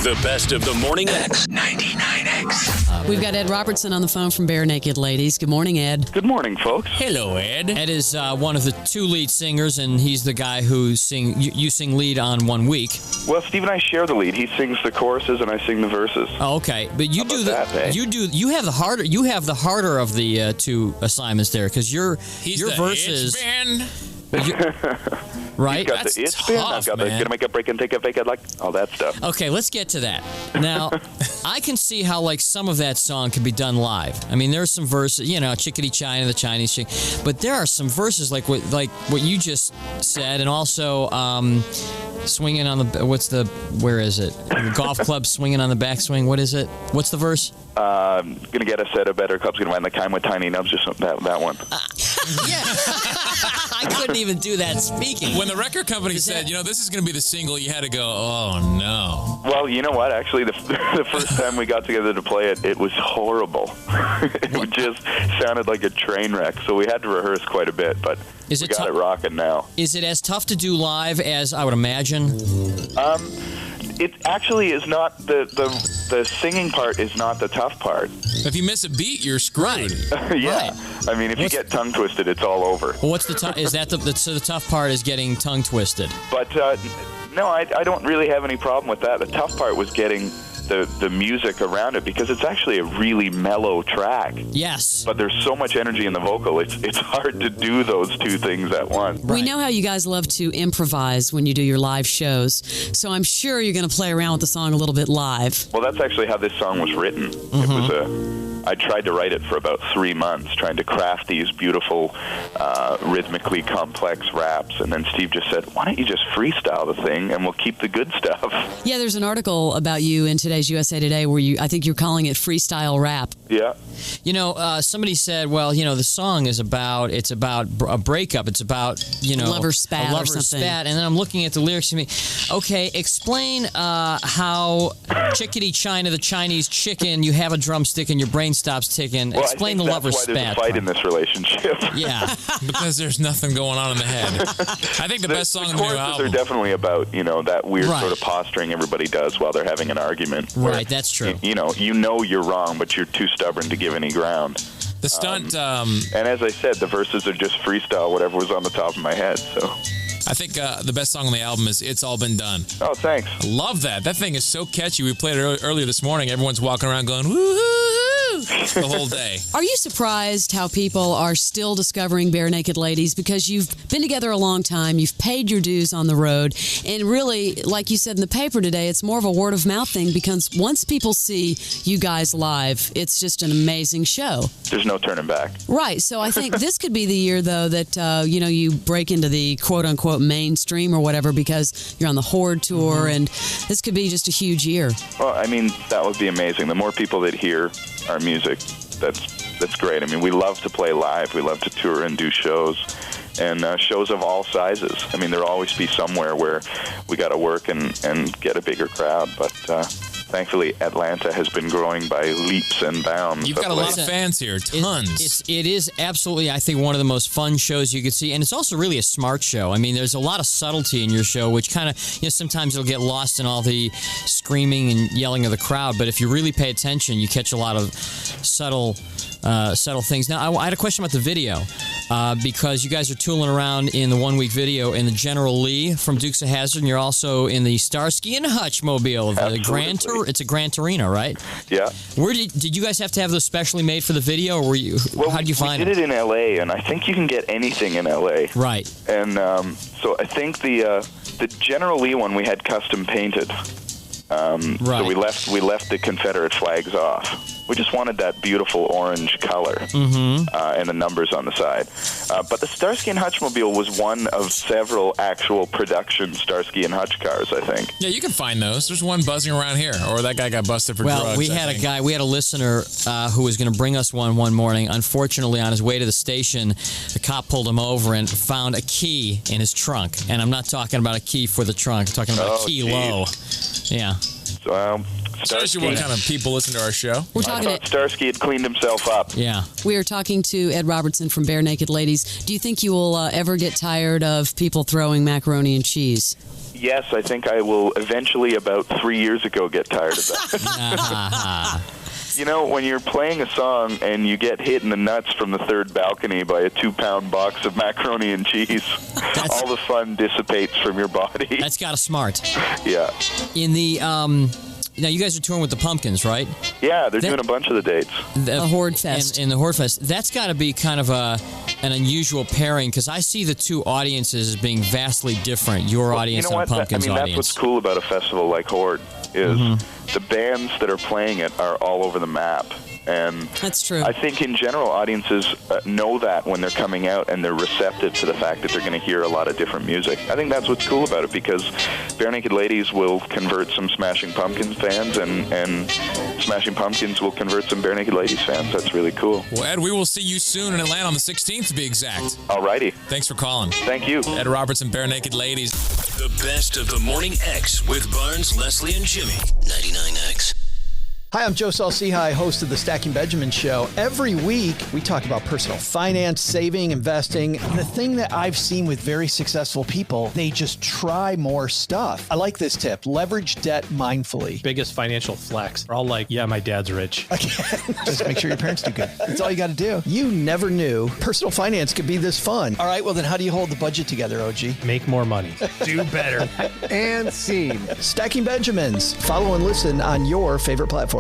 The best of the morning X. 99X. We've got Ed Robertson on the phone from Barenaked Ladies. Good morning, Ed. Good morning, folks. Hello, Ed. Ed is one of the two lead singers, and he's the guy who you sing lead on 1 week. Well, Steve and I share the lead. He sings the choruses, and I sing the verses. Oh, okay. But you do that, eh? you have the harder of the two assignments there, because your the verses. Itch man. Right? He's got That's the itch spin. I've got the man. gonna make a break and take a fake, like all that stuff. Okay, let's get to that. Now, I can see how some of that song can be done live. I mean, there's some verses, Chickadee China, the Chinese chick, but there are some verses like what you just said, and also swinging on the where is it? The golf club swinging on the backswing. What is it? What's the verse? Gonna get a set of better cups. Gonna find the kind with tiny nubs or something. That one. Yeah. I couldn't even do that speaking. When the record company said, this is going to be the single, you had to go, oh, no. Well, you know what? Actually, the first time we got together to play it, it was horrible. It just sounded like a train wreck. So we had to rehearse quite a bit, but we got it rocking now. Is it as tough to do live as I would imagine? It actually is not. The singing part is not the tough part. If you miss a beat, you're screwed. Yeah. Right. I mean, if you get tongue twisted, it's all over. Well, what's the is that so the tough part is getting tongue twisted? But no, I don't really have any problem with that. The tough part was getting the music around it, because it's actually a really mellow track. Yes. But there's so much energy in the vocal, it's hard to do those two things at once. Right. We know how you guys love to improvise when you do your live shows, so I'm sure you're going to play around with the song a little bit live. Well, that's actually how this song was written. It was I tried to write it for about 3 months, trying to craft these beautiful, rhythmically complex raps, and then Steve just said, why don't you just freestyle the thing, and we'll keep the good stuff. Yeah, there's an article about you in today's USA Today where I think you're calling it freestyle rap. Yeah. Somebody said, well, the song is about a breakup. It's about, lover spat a lover or something. spat. And then I'm looking at the lyrics to me. Okay, explain how Chickadee China, the Chinese chicken, you have a drumstick and your brain stops ticking. Well, Explain the lover spat. There's a fight in this relationship. Yeah. Because there's nothing going on in the head. I think the best song in the new choruses album. are definitely about, that weird sort of posturing everybody does while they're having an argument. Right, that's true. You know you're wrong, but you're too stubborn to give any ground. The stunt. And as I said, the verses are just freestyle, whatever was on the top of my head. So I think the best song on the album is It's All Been Done. Oh, thanks. I love that. That thing is so catchy. We played it earlier this morning. Everyone's walking around going, woo-hoo-hoo, the whole day. Are you surprised how people are still discovering Barenaked Ladies? Because you've been together a long time, you've paid your dues on the road, and really, like you said in the paper today, it's more of a word of mouth thing, because once people see you guys live, it's just an amazing show. There's no turning back. Right. So I think this could be the year, though, that you break into the quote-unquote mainstream or whatever, because you're on the Horde tour, and this could be just a huge year. Well, I mean, that would be amazing. The more people that hear our music, that's great. I mean, we love to play live. We love to tour and do shows, and shows of all sizes. I mean, there'll always be somewhere where we got to work and get a bigger crowd, but thankfully, Atlanta has been growing by leaps and bounds. You've got a lot of fans here, tons. It is absolutely, I think, one of the most fun shows you could see, and it's also really a smart show. I mean, there's a lot of subtlety in your show, which kind of, sometimes it'll get lost in all the screaming and yelling of the crowd, but if you really pay attention, you catch a lot of subtle things. Now, I had a question about the video, because you guys are tooling around in the 1 week video in the General Lee from Dukes of Hazzard, and you're also in the Starsky and Hutch mobile, the Gran. It's a Gran Torino, right? Yeah. Where did you guys have to have those specially made for the video, or were you? Well, how did you find it? We did it in L.A., and I think you can get anything in L.A. Right. And so I think the General Lee one we had custom painted. Right. So we left the Confederate flags off. We just wanted that beautiful orange color and the numbers on the side. But the Starsky and Hutch mobile was one of several actual production Starsky and Hutch cars, I think. Yeah, you can find those. There's one buzzing around here, or that guy got busted for drugs. Well, we had a listener who was going to bring us one morning. Unfortunately, on his way to the station, the cop pulled him over and found a key in his trunk. And I'm not talking about a key for the trunk. I'm talking about a key low. Yeah. So, Starsky, what kind of people listen to our show? We're talking I thought Starsky had cleaned himself up. Yeah. We are talking to Ed Robertson from Barenaked Ladies. Do you think you will ever get tired of people throwing macaroni and cheese? Yes, I think I will eventually, about 3 years ago, get tired of that. You know, when you're playing a song and you get hit in the nuts from the third balcony by a 2-pound box of macaroni and cheese, all the fun dissipates from your body. That's got to smart. Yeah. In the now you guys are touring with the Pumpkins, right? Yeah, they're doing a bunch of the dates. The Horde Fest. In the Horde Fest. That's got to be kind of an unusual pairing, because I see the two audiences as being vastly different. Your audience you know and what? Pumpkins' audience. That's what's cool about a festival like Horde is the bands that are playing it are all over the map. And that's true. I think in general, audiences know that when they're coming out, and they're receptive to the fact that they're going to hear a lot of different music. I think that's what's cool about it, because Barenaked Ladies will convert some Smashing Pumpkins fans, and Smashing Pumpkins will convert some Barenaked Ladies fans. That's really cool. Well, Ed, we will see you soon in Atlanta on the 16th, to be exact. Alrighty. Thanks for calling. Thank you. Ed Robertson, Barenaked Ladies. The best of the Morning X with Barnes, Leslie, and Jimmy. 99X. Hi, I'm Joe Saul-Sehy, host of the Stacking Benjamin Show. Every week, we talk about personal finance, saving, investing. The thing that I've seen with very successful people, they just try more stuff. I like this tip. Leverage debt mindfully. Biggest financial flex. They're all like, yeah, my dad's rich. Again, just make sure your parents do good. That's all you got to do. You never knew personal finance could be this fun. All right, well then how do you hold the budget together, OG? Make more money. Do better. And scene. Stacking Benjamins. Follow and listen on your favorite platform.